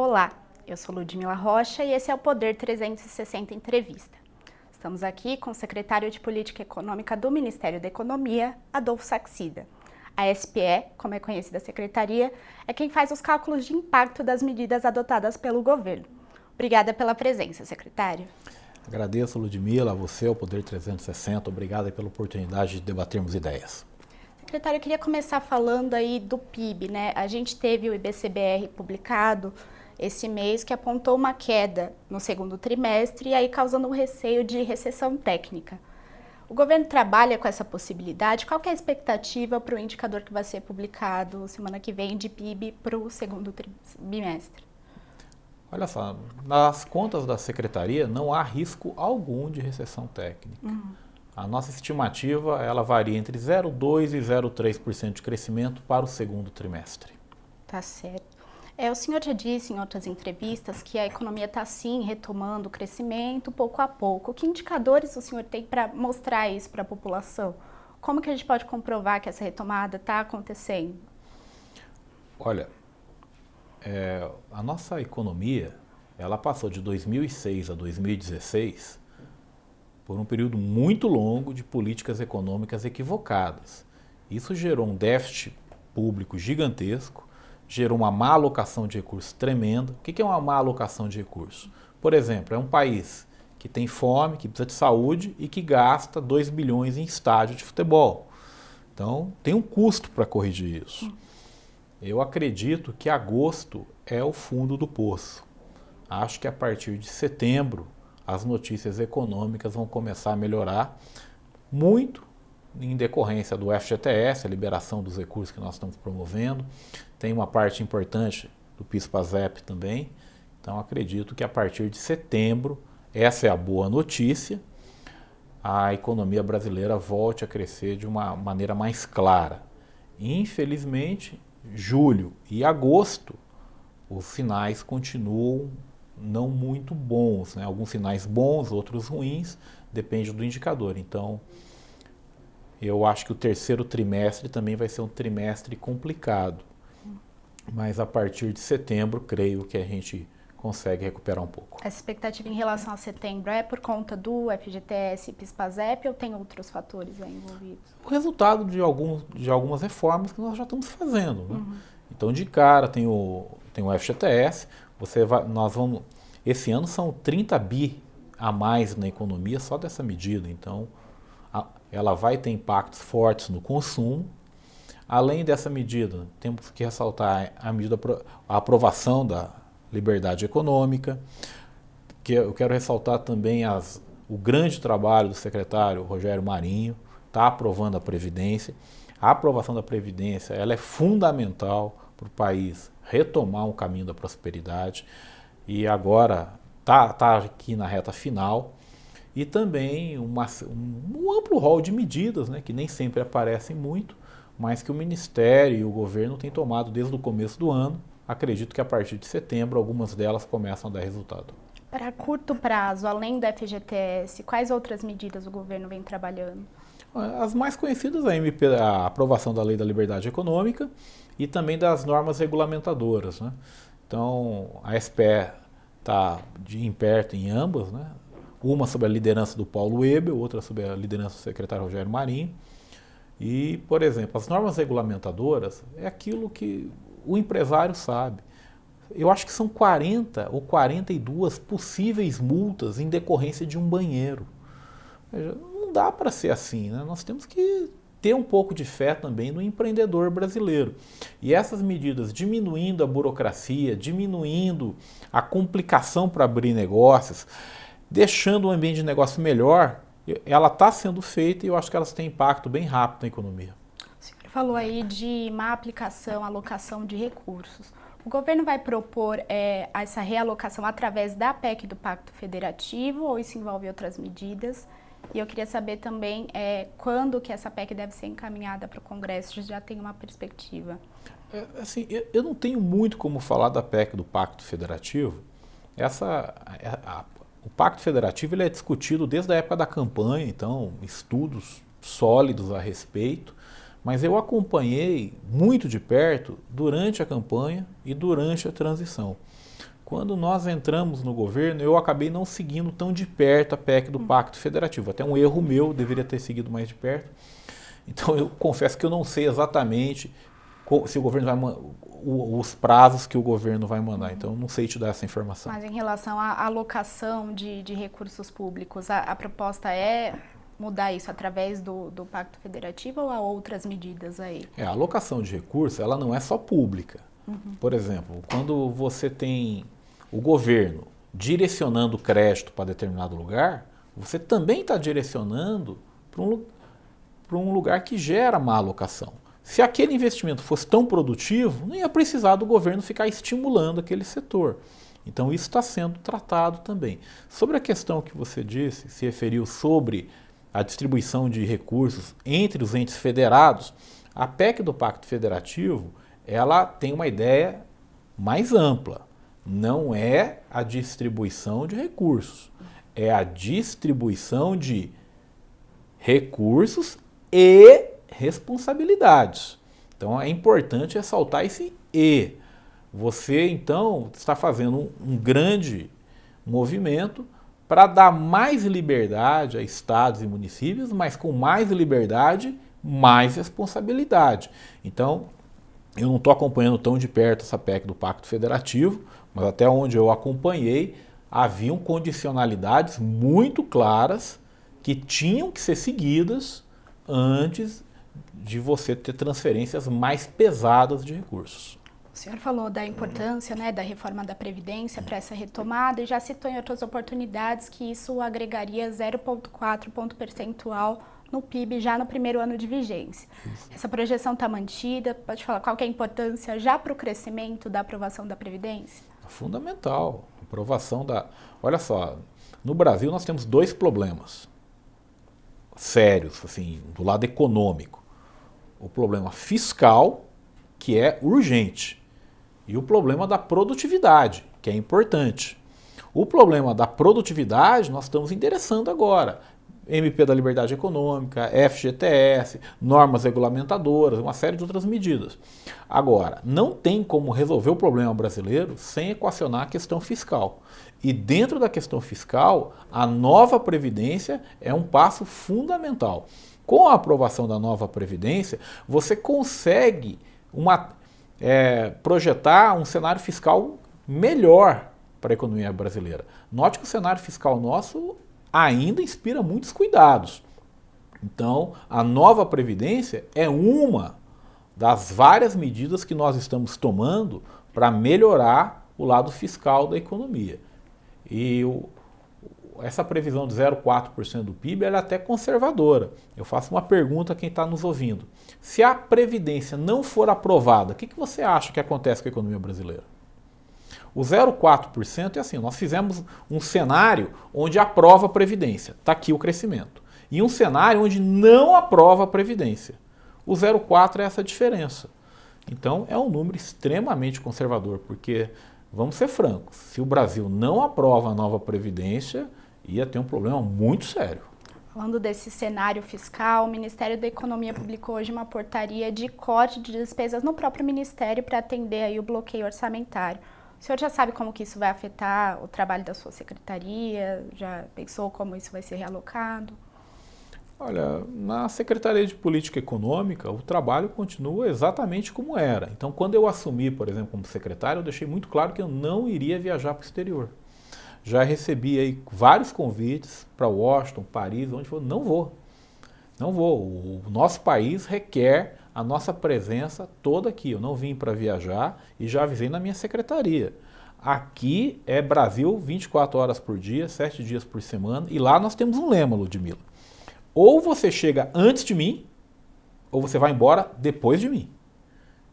Olá, eu sou Ludmila Rocha e esse é o Poder 360 Entrevista. Estamos aqui com o secretário de Política Econômica do Ministério da Economia, Adolfo Saxida. A SPE, como é conhecida a secretaria, é quem faz os cálculos de impacto das medidas adotadas pelo governo. Obrigada pela presença, secretário. Agradeço, Ludmila, a você, ao Poder 360. Obrigado pela oportunidade de debatermos ideias. Secretário, eu queria começar falando aí do PIB, né? A gente teve o IBCBR publicado esse mês que apontou uma queda no segundo trimestre e aí causando um receio de recessão técnica. O governo trabalha com essa possibilidade? Qual que é a expectativa para o indicador que vai ser publicado semana que vem de PIB para o segundo trimestre? Olha só, nas contas da Secretaria não há risco algum de recessão técnica. A nossa estimativa ela varia entre 0,2% e 0,3% de crescimento para o segundo trimestre. Tá certo. O senhor já disse em outras entrevistas que a economia está sim retomando o crescimento pouco a pouco. Que indicadores o senhor tem para mostrar isso para a população? Como que a gente pode comprovar que essa retomada está acontecendo? Olha, a nossa economia ela passou de 2006 a 2016 por um período muito longo de políticas econômicas equivocadas. Isso gerou um déficit público gigantesco, gerou uma má alocação de recursos tremenda. O que é uma má alocação de recursos? Por exemplo, é um país que tem fome, que precisa de saúde e que gasta 2 bilhões em estádio de futebol. Então, tem um custo para corrigir isso. Eu acredito que agosto é o fundo do poço. Acho que a partir de setembro as notícias econômicas vão começar a melhorar muito em decorrência do FGTS, a liberação dos recursos que nós estamos promovendo. Tem uma parte importante do PIS/PASEP também. Então acredito que a partir de setembro, essa é a boa notícia, a economia brasileira volte a crescer de uma maneira mais clara. Infelizmente, julho e agosto, os sinais continuam não muito bons, né? Alguns sinais bons, outros ruins, depende do indicador. Então, eu acho que o terceiro trimestre também vai ser um trimestre complicado, mas a partir de setembro, creio que a gente consegue recuperar um pouco. Essa expectativa em relação a setembro é por conta do FGTS e PIS/PASEP ou tem outros fatores aí envolvidos? O resultado de algumas reformas que nós já estamos fazendo, né? Então, de cara, tem o FGTS, esse ano são 30 bi a mais na economia só dessa medida, então ela vai ter impactos fortes no consumo. Além dessa medida, temos que ressaltar a aprovação da liberdade econômica, que eu quero ressaltar também o grande trabalho do secretário Rogério Marinho, está aprovando a Previdência. A aprovação da Previdência ela é fundamental para o país retomar um caminho da prosperidade e agora está aqui na reta final. E também um amplo rol de medidas, né, que nem sempre aparecem muito, mas que o Ministério e o governo têm tomado desde o começo do ano. Acredito que a partir de setembro algumas delas começam a dar resultado. Para curto prazo, além do FGTS, quais outras medidas o governo vem trabalhando? As mais conhecidas, a aprovação da Lei da Liberdade Econômica e também das normas regulamentadoras, né? Então, a SPE está em perto em ambas, né? Uma sob a liderança do Paulo Webel, outra sob a liderança do secretário Rogério Marinho. E, por exemplo, as normas regulamentadoras é aquilo que o empresário sabe. Eu acho que são 40 ou 42 possíveis multas em decorrência de um banheiro. Não dá para ser assim, né? Nós temos que ter um pouco de fé também no empreendedor brasileiro. E essas medidas, diminuindo a burocracia, diminuindo a complicação para abrir negócios, deixando o ambiente de negócio melhor, ela está sendo feita e eu acho que elas têm impacto bem rápido na economia. O senhor falou aí de má aplicação, alocação de recursos. O governo vai propor essa realocação através da PEC do Pacto Federativo ou isso envolve outras medidas? E eu queria saber também quando que essa PEC deve ser encaminhada para o Congresso, já tem uma perspectiva? Assim, eu não tenho muito como falar da PEC do Pacto Federativo. O Pacto Federativo ele é discutido desde a época da campanha, então estudos sólidos a respeito, mas eu acompanhei muito de perto durante a campanha e durante a transição. quando nós entramos no governo, eu acabei não seguindo tão de perto a PEC do Pacto Federativo. Até um erro meu, deveria ter seguido mais de perto. Então eu confesso que eu não sei exatamente se o governo vai os prazos que o governo vai mandar. Então eu não sei te dar essa informação. Mas em relação à alocação de recursos públicos, a proposta é mudar isso através do Pacto Federativo ou há outras medidas aí? A alocação de recursos, ela não é só pública. Por exemplo, quando você tem o governo direcionando crédito para determinado lugar, você também está direcionando para um lugar que gera má alocação. Se aquele investimento fosse tão produtivo, não ia precisar do governo ficar estimulando aquele setor. Então isso está sendo tratado também. Sobre a questão que você disse, se referiu sobre a distribuição de recursos entre os entes federados, a PEC do Pacto Federativo, ela tem uma ideia mais ampla. Não é a distribuição de recursos, é a distribuição de recursos e responsabilidades. Então é importante ressaltar esse e. Você então está fazendo um grande movimento para dar mais liberdade a estados e municípios, mas com mais liberdade, mais responsabilidade. Então, eu não estou acompanhando tão de perto essa PEC do Pacto Federativo, mas até onde eu acompanhei, haviam condicionalidades muito claras que tinham que ser seguidas antes de você ter transferências mais pesadas de recursos. O senhor falou da importância, né, da reforma da Previdência para essa retomada e já citou em outras oportunidades que isso agregaria 0,4 ponto percentual no PIB já no primeiro ano de vigência. Isso. Essa projeção está mantida? Pode falar qual que é a importância já para o crescimento da aprovação da Previdência? Fundamental. Aprovação da... Olha só, no Brasil nós temos dois problemas sérios, assim, do lado econômico. O problema fiscal, que é urgente, e o problema da produtividade, que é importante. O problema da produtividade nós estamos endereçando agora. MP da Liberdade Econômica, FGTS, normas regulamentadoras, uma série de outras medidas. Agora, não tem como resolver o problema brasileiro sem equacionar a questão fiscal. E dentro da questão fiscal, a nova Previdência é um passo fundamental. Com a aprovação da nova Previdência, você consegue projetar um cenário fiscal melhor para a economia brasileira. Note que o cenário fiscal nosso ainda inspira muitos cuidados. Então, a nova Previdência é uma das várias medidas que nós estamos tomando para melhorar o lado fiscal da economia. E essa previsão de 0,4% do PIB ela é até conservadora. Eu faço uma pergunta a quem está nos ouvindo. Se a Previdência não for aprovada, o que você acha que acontece com a economia brasileira? O 0,4% é assim, nós fizemos um cenário onde aprova a Previdência, está aqui o crescimento. E um cenário onde não aprova a Previdência. O 0,4% é essa diferença. Então é um número extremamente conservador, porque, vamos ser francos, se o Brasil não aprova a nova Previdência, ia ter um problema muito sério. Falando desse cenário fiscal, o Ministério da Economia publicou hoje uma portaria de corte de despesas no próprio Ministério para atender aí o bloqueio orçamentário. O senhor já sabe como que isso vai afetar o trabalho da sua secretaria? Já pensou como isso vai ser realocado? Olha, na Secretaria de Política Econômica, o trabalho continua exatamente como era. Então, quando eu assumi, por exemplo, como secretário, eu deixei muito claro que eu não iria viajar para o exterior. Já recebi aí vários convites para Washington, Paris, onde for, não vou. Não vou. O nosso país requer a nossa presença toda aqui. Eu não vim para viajar e já avisei na minha secretaria. Aqui é Brasil 24 horas por dia, 7 dias por semana, e lá nós temos um lema, Ludmila. Ou você chega antes de mim, ou você vai embora depois de mim.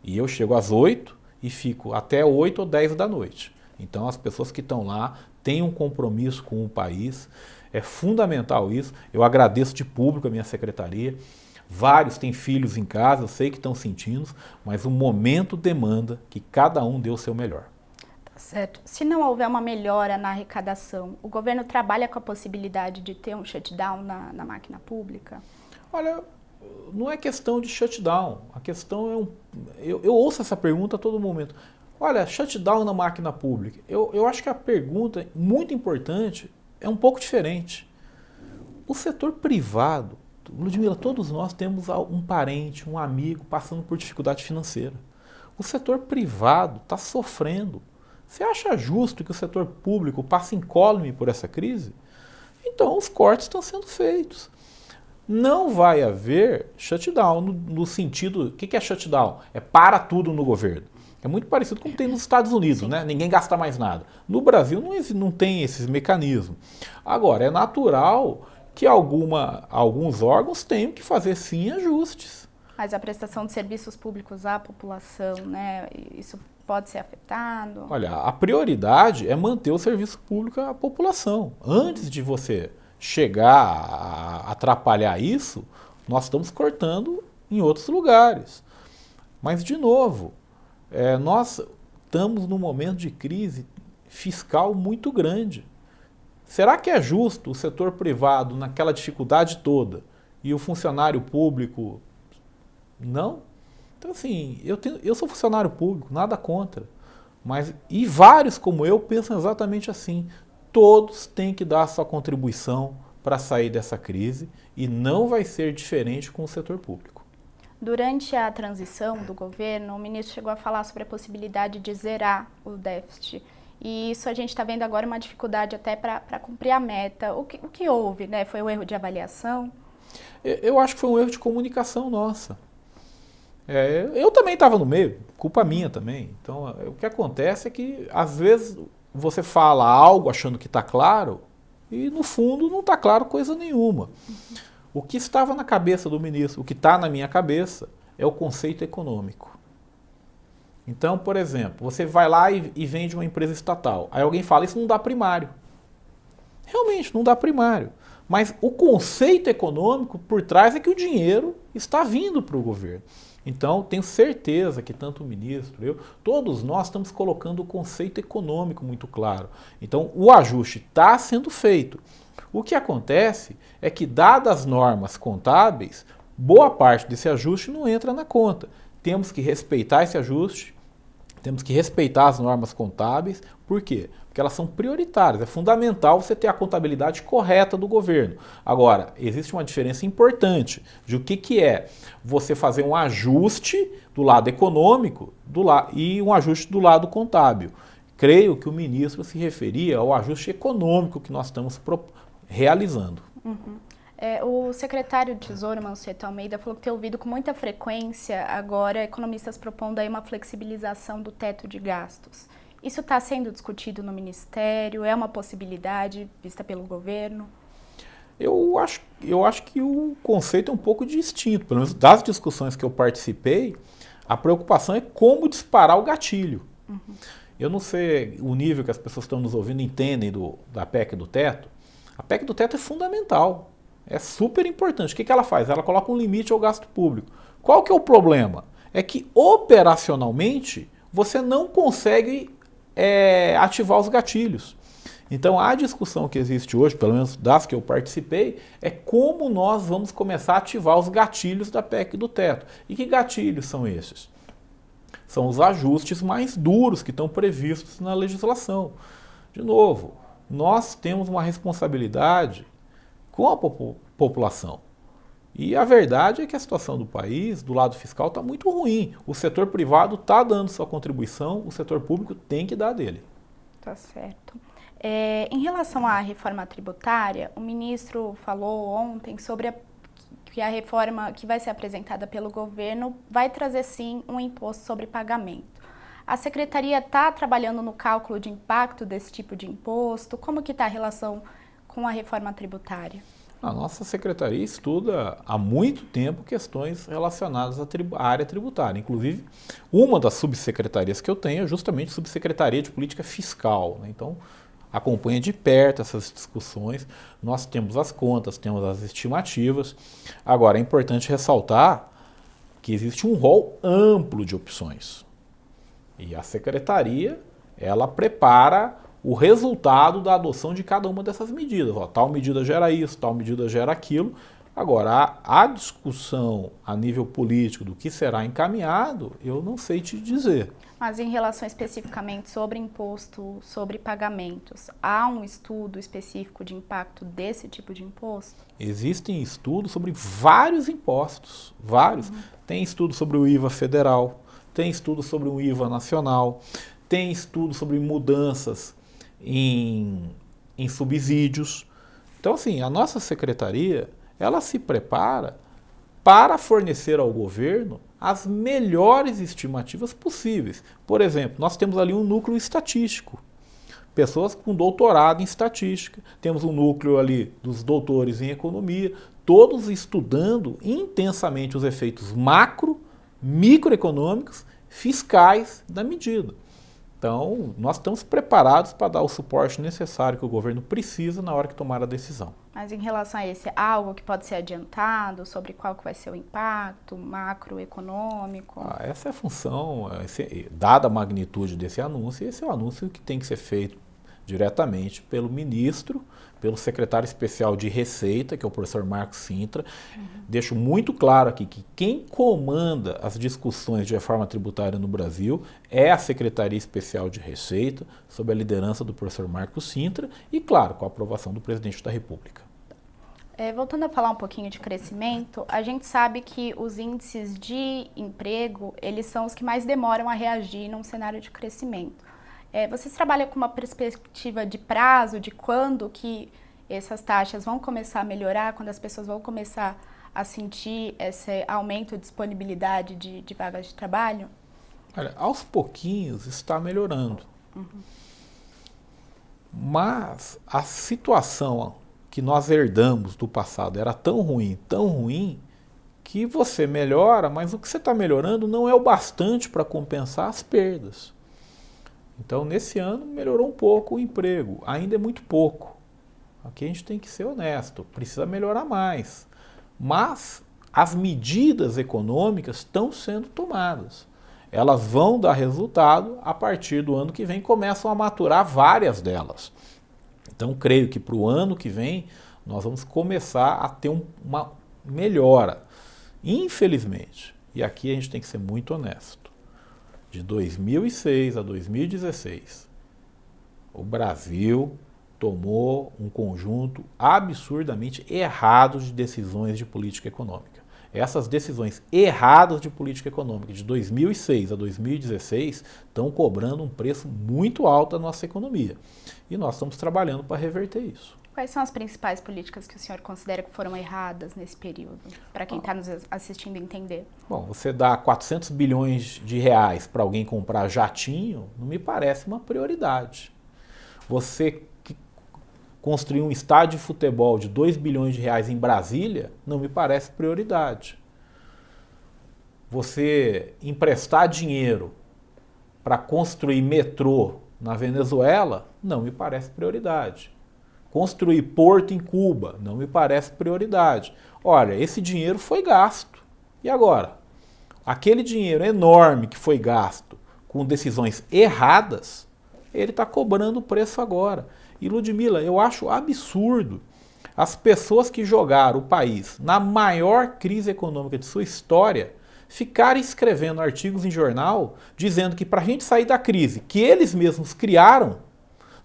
E eu chego às 8 e fico até 8 ou 10 da noite. Então as pessoas que estão lá têm um compromisso com o país, é fundamental isso. Eu agradeço de público a minha secretaria. Vários têm filhos em casa, eu sei que estão sentindo, mas o momento demanda que cada um dê o seu melhor. Tá certo. Se não houver uma melhora na arrecadação, o governo trabalha com a possibilidade de ter um shutdown na máquina pública? Olha, não é questão de shutdown, a questão é eu ouço essa pergunta a todo momento. Olha, shutdown na máquina pública. Eu acho que a pergunta, muito importante, é um pouco diferente. O setor privado, Ludmila, todos nós temos um parente, um amigo passando por dificuldade financeira. O setor privado está sofrendo. Você acha justo que o setor público passe incólume por essa crise? Então os cortes estão sendo feitos. Não vai haver shutdown no sentido... O que é shutdown? É para tudo no governo. É muito parecido com o que tem nos Estados Unidos, né? Ninguém gasta mais nada. No Brasil não tem esses mecanismos. Agora, é natural que alguns órgãos tenham que fazer sim ajustes. Mas a prestação de serviços públicos à população, né? Isso pode ser afetado? Olha, a prioridade é manter o serviço público à população. Antes de você chegar a atrapalhar isso, nós estamos cortando em outros lugares. Mas, de novo, nós estamos num momento de crise fiscal muito grande. Será que é justo o setor privado naquela dificuldade toda e o funcionário público não? Então, assim, eu sou funcionário público, nada contra. E vários como eu pensam exatamente assim. Todos têm que dar a sua contribuição para sair dessa crise e não vai ser diferente com o setor público. Durante a transição do governo, o ministro chegou a falar sobre a possibilidade de zerar o déficit. E isso a gente está vendo agora uma dificuldade até para cumprir a meta. O que houve, né? Foi um erro de avaliação? Eu acho que foi um erro de comunicação nossa. Eu também estava no meio, culpa minha também. Então, o que acontece é que, às vezes, você fala algo achando que está claro e, no fundo, não está claro coisa nenhuma. O que estava na cabeça do ministro, o que está na minha cabeça, é o conceito econômico. Então, por exemplo, você vai lá e vende uma empresa estatal. Aí alguém fala, isso não dá primário. Realmente, não dá primário. Mas o conceito econômico por trás é que o dinheiro está vindo para o governo. Então, tenho certeza que tanto o ministro, todos nós estamos colocando o conceito econômico muito claro. Então, o ajuste está sendo feito. O que acontece é que, dadas as normas contábeis, boa parte desse ajuste não entra na conta. Temos que respeitar esse ajuste, temos que respeitar as normas contábeis. Por quê? Porque elas são prioritárias. É fundamental você ter a contabilidade correta do governo. Agora, existe uma diferença importante de o que é você fazer um ajuste do lado econômico e um ajuste do lado contábil. Creio que o ministro se referia ao ajuste econômico que nós estamos realizando. Uhum. O secretário de Tesouro, Mansueto Almeida, falou que tem ouvido com muita frequência agora economistas propondo aí uma flexibilização do teto de gastos. Isso está sendo discutido no Ministério? É uma possibilidade vista pelo governo? Eu acho que o conceito é um pouco distinto. Pelo menos das discussões que eu participei, a preocupação é como disparar o gatilho. Uhum. Eu não sei o nível que as pessoas que estão nos ouvindo entendem da PEC do teto. A PEC do teto é fundamental. É super importante. O que ela faz? Ela coloca um limite ao gasto público. Qual que é o problema? É que operacionalmente você não consegue ativar os gatilhos. Então a discussão que existe hoje, pelo menos das que eu participei, é como nós vamos começar a ativar os gatilhos da PEC do teto. E que gatilhos são esses? São os ajustes mais duros que estão previstos na legislação. De novo, nós temos uma responsabilidade com a população. E a verdade é que a situação do país, do lado fiscal, está muito ruim. O setor privado está dando sua contribuição, o setor público tem que dar dele. Tá certo. Em relação à reforma tributária, o ministro falou ontem sobre que a reforma que vai ser apresentada pelo governo vai trazer sim um imposto sobre pagamento. A secretaria está trabalhando no cálculo de impacto desse tipo de imposto? Como que está a relação com a reforma tributária? A nossa secretaria estuda há muito tempo questões relacionadas à área tributária. Inclusive, uma das subsecretarias que eu tenho é justamente a Subsecretaria de Política Fiscal, né? Então, acompanha de perto essas discussões. Nós temos as contas, temos as estimativas. Agora, é importante ressaltar que existe um rol amplo de opções. E a secretaria, ela prepara o resultado da adoção de cada uma dessas medidas. Tal medida gera isso, tal medida gera aquilo. Agora, a discussão a nível político do que será encaminhado, eu não sei te dizer. Mas em relação especificamente sobre imposto, sobre pagamentos, há um estudo específico de impacto desse tipo de imposto? Existem estudos sobre vários impostos, vários. Tem estudo sobre o IVA federal, tem estudo sobre o IVA nacional, tem estudo sobre mudanças em subsídios. Então, assim, a nossa secretaria, ela se prepara para fornecer ao governo as melhores estimativas possíveis. Por exemplo, nós temos ali um núcleo estatístico, pessoas com doutorado em estatística, temos um núcleo ali dos doutores em economia, todos estudando intensamente os efeitos macro, microeconômicos, fiscais da medida. Então, nós estamos preparados para dar o suporte necessário que o governo precisa na hora que tomar a decisão. Mas em relação a esse, há algo que pode ser adiantado sobre qual que vai ser o impacto macroeconômico? Essa é a função, dada a magnitude desse anúncio, esse é o anúncio que tem que ser feito diretamente pelo ministro, pelo secretário especial de Receita, que é o professor Marcos Cintra. Deixo muito claro aqui que quem comanda as discussões de reforma tributária no Brasil é a Secretaria Especial de Receita, sob a liderança do professor Marcos Cintra e, claro, com a aprovação do presidente da República. Voltando a falar um pouquinho de crescimento, a gente sabe que os índices de emprego, eles são os que mais demoram a reagir num cenário de crescimento. Vocês trabalham com uma perspectiva de prazo, de quando que essas taxas vão começar a melhorar, quando as pessoas vão começar a sentir esse aumento de disponibilidade de vagas de trabalho? Olha, aos pouquinhos está melhorando. Mas a situação que nós herdamos do passado era tão ruim, que você melhora, mas o que você está melhorando não é o bastante para compensar as perdas. Então, nesse ano, melhorou um pouco o emprego. Ainda é muito pouco. Aqui a gente tem que ser honesto. Precisa melhorar mais. Mas as medidas econômicas estão sendo tomadas. Elas vão dar resultado a partir do ano que vem. Começam a maturar várias delas. Então, creio que para o ano que vem, nós vamos começar a ter uma melhora. Infelizmente, e aqui a gente tem que ser muito honesto, de 2006 a 2016, o Brasil tomou um conjunto absurdamente errado de decisões de política econômica. Essas decisões erradas de política econômica de 2006 a 2016 estão cobrando um preço muito alto da nossa economia. E nós estamos trabalhando para reverter isso. Quais são as principais políticas que o senhor considera que foram erradas nesse período, para quem está nos assistindo entender? Bom, você dá 400 bilhões de reais para alguém comprar jatinho, não me parece uma prioridade. Você construir um estádio de futebol de 2 bilhões de reais em Brasília, não me parece prioridade. Você emprestar dinheiro para construir metrô na Venezuela, não me parece prioridade. Construir porto em Cuba, não me parece prioridade. Olha, esse dinheiro foi gasto. E agora? Aquele dinheiro enorme que foi gasto com decisões erradas, ele está cobrando o preço agora. E, Ludmila, eu acho absurdo as pessoas que jogaram o país na maior crise econômica de sua história ficarem escrevendo artigos em jornal dizendo que para a gente sair da crise que eles mesmos criaram,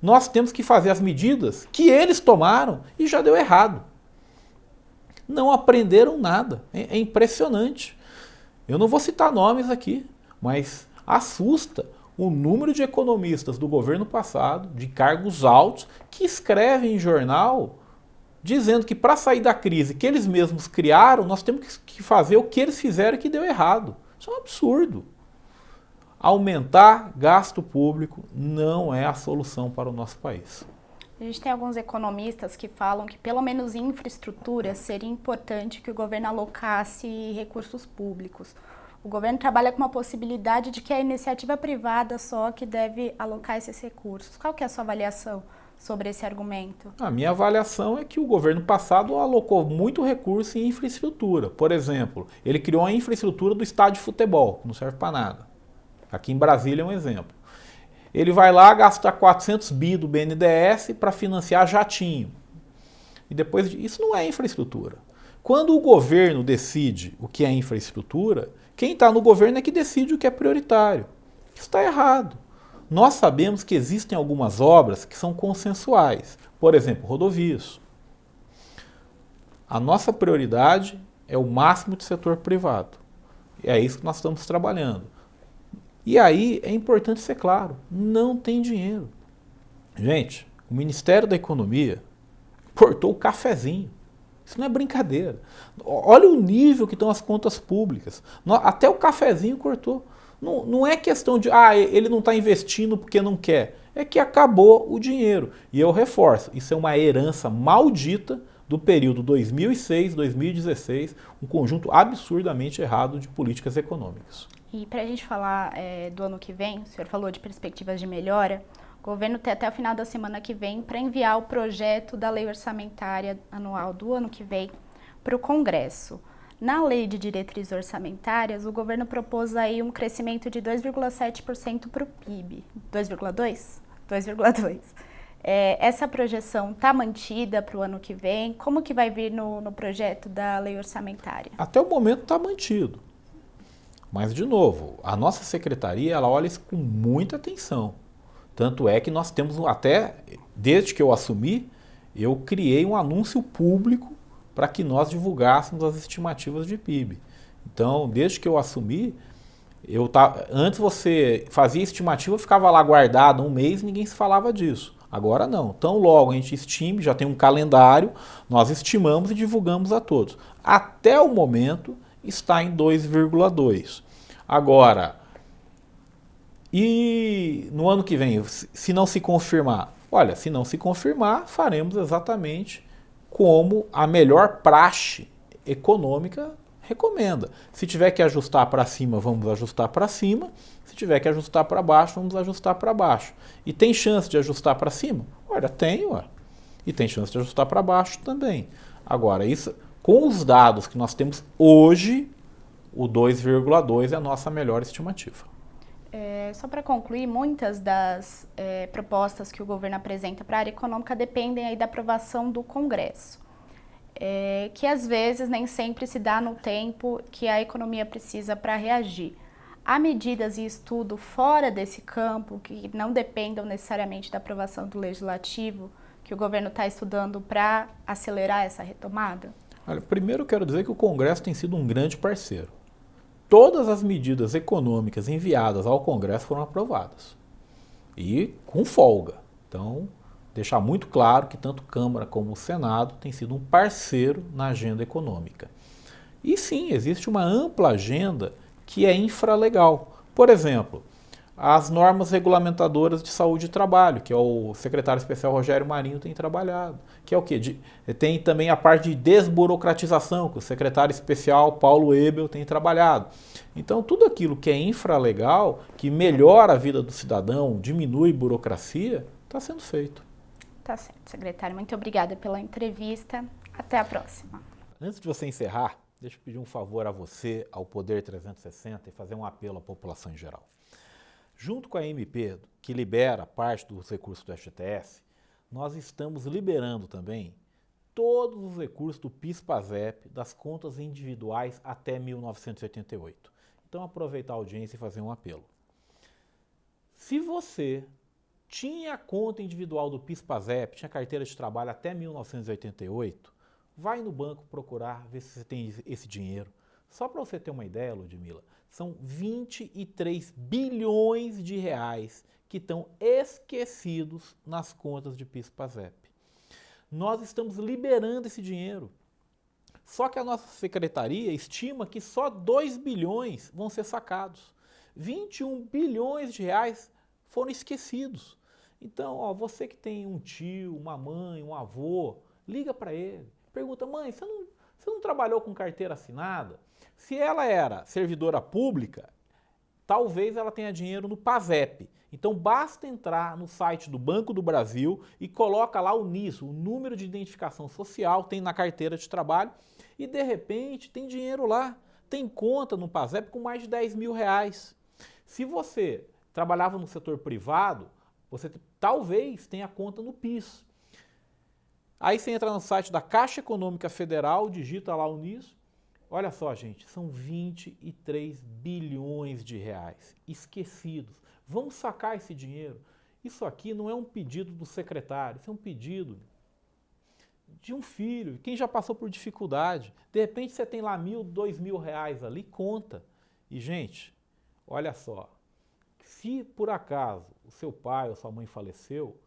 nós temos que fazer as medidas que eles tomaram e já deu errado. Não aprenderam nada. É impressionante. Eu não vou citar nomes aqui, mas assusta o número de economistas do governo passado, de cargos altos, que escrevem em jornal dizendo que para sair da crise que eles mesmos criaram, nós temos que fazer o que eles fizeram e que deu errado. Isso é um absurdo. Aumentar gasto público não é a solução para o nosso país. A gente tem alguns economistas que falam que pelo menos em infraestrutura seria importante que o governo alocasse recursos públicos. O governo trabalha com uma possibilidade de que é a iniciativa privada só que deve alocar esses recursos. Qual que é a sua avaliação sobre esse argumento? A minha avaliação é que o governo passado alocou muito recurso em infraestrutura. Por exemplo, ele criou a infraestrutura do estádio de futebol, que não serve para nada. Aqui em Brasília é um exemplo. Ele vai lá gastar 400 bi do BNDES para financiar jatinho. E depois, isso não é infraestrutura. Quando o governo decide o que é infraestrutura, quem está no governo é que decide o que é prioritário. Isso está errado. Nós sabemos que existem algumas obras que são consensuais. Por exemplo, rodovias. A nossa prioridade é o máximo de setor privado. É isso que nós estamos trabalhando. E aí é importante ser claro, não tem dinheiro. Gente, o Ministério da Economia cortou o cafezinho. Isso não é brincadeira. Olha o nível que estão as contas públicas. Até o cafezinho cortou. Não é questão de, ele não está investindo porque não quer. É que acabou o dinheiro. E eu reforço, isso é uma herança maldita do período 2006-2016, um conjunto absurdamente errado de políticas econômicas. E para a gente falar do ano que vem, o senhor falou de perspectivas de melhora, o governo tem até o final da semana que vem para enviar o projeto da lei orçamentária anual do ano que vem para o Congresso. Na lei de diretrizes orçamentárias, o governo propôs aí um crescimento de 2,7% para o PIB. 2,2%? 2,2%. Essa projeção está mantida para o ano que vem? Como que vai vir no projeto da lei orçamentária? Até o momento está mantido. Mas, de novo, a nossa secretaria ela olha isso com muita atenção. Tanto é que nós temos até, desde que eu assumi, eu criei um anúncio público para que nós divulgássemos as estimativas de PIB. Então, desde que eu assumi, antes você fazia estimativa, ficava lá guardado um mês e ninguém se falava disso. Agora não. Então logo a gente estime, já tem um calendário, nós estimamos e divulgamos a todos. Até o momento está em 2,2. Agora, e no ano que vem, se não se confirmar? Olha, se não se confirmar, faremos exatamente como a melhor praxe econômica recomenda. Se tiver que ajustar para cima, vamos ajustar para cima. Se tiver que ajustar para baixo, vamos ajustar para baixo. E tem chance de ajustar para cima? Olha, tem, ué. E tem chance de ajustar para baixo também. Agora, isso, com os dados que nós temos hoje, o 2,2 é a nossa melhor estimativa. Só para concluir, muitas das propostas que o governo apresenta para a área econômica dependem aí da aprovação do Congresso. Que às vezes nem sempre se dá no tempo que a economia precisa para reagir. Há medidas e estudo fora desse campo que não dependam necessariamente da aprovação do legislativo que o governo está estudando para acelerar essa retomada? Olha, primeiro eu quero dizer que o Congresso tem sido um grande parceiro. Todas as medidas econômicas enviadas ao Congresso foram aprovadas. E com folga. Então, deixar muito claro que tanto Câmara como o Senado têm sido um parceiro na agenda econômica. E sim, existe uma ampla agenda que é infralegal. Por exemplo, as normas regulamentadoras de saúde e trabalho, que é o secretário especial Rogério Marinho tem trabalhado. Que é o quê? Tem também a parte de desburocratização, que o secretário especial Paulo Ebel tem trabalhado. Então, tudo aquilo que é infralegal, que melhora a vida do cidadão, diminui burocracia, está sendo feito. Tá certo, secretário. Muito obrigada pela entrevista. Até a próxima. Antes de você encerrar, deixa eu pedir um favor a você, ao Poder 360, e fazer um apelo à população em geral. Junto com a MP, que libera parte dos recursos do FGTS, nós estamos liberando também todos os recursos do PIS/PASEP das contas individuais até 1988. Então, aproveitar a audiência e fazer um apelo. Se você tinha conta individual do PIS/PASEP, tinha carteira de trabalho até 1988, vai no banco procurar, ver se você tem esse dinheiro. Só para você ter uma ideia, Ludmila, são 23 bilhões de reais que estão esquecidos nas contas de PIS/PASEP. Nós estamos liberando esse dinheiro. Só que a nossa secretaria estima que só 2 bilhões vão ser sacados. 21 bilhões de reais foram esquecidos. Então, você que tem um tio, uma mãe, um avô, liga para ele. Pergunta, mãe, você não trabalhou com carteira assinada? Se ela era servidora pública, talvez ela tenha dinheiro no PASEP. Então basta entrar no site do Banco do Brasil e coloca lá o NIS, o número de identificação social, tem na carteira de trabalho e de repente tem dinheiro lá. Tem conta no PASEP com mais de 10 mil reais. Se você trabalhava no setor privado, você talvez tenha conta no PIS. Aí você entra no site da Caixa Econômica Federal, digita lá o NIS. Olha só, gente, são 23 bilhões de reais esquecidos. Vamos sacar esse dinheiro. Isso aqui não é um pedido do secretário, isso é um pedido de um filho, quem já passou por dificuldade. De repente você tem lá 1.000, 2.000 reais ali, conta. E, gente, olha só, se por acaso o seu pai ou sua mãe faleceu,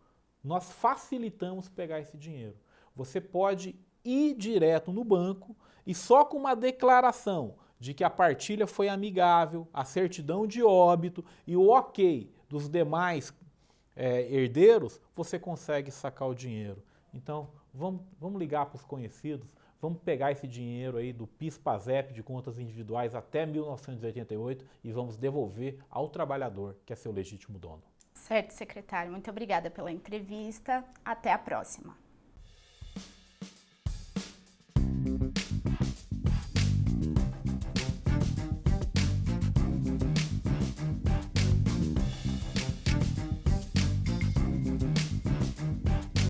nós facilitamos pegar esse dinheiro. Você pode ir direto no banco e só com uma declaração de que a partilha foi amigável, a certidão de óbito e o ok dos demais herdeiros, você consegue sacar o dinheiro. Então, vamos ligar para os conhecidos, vamos pegar esse dinheiro aí do PIS/PASEP de contas individuais até 1988 e vamos devolver ao trabalhador, que é seu legítimo dono. Certo, secretário. Muito obrigada pela entrevista. Até a próxima.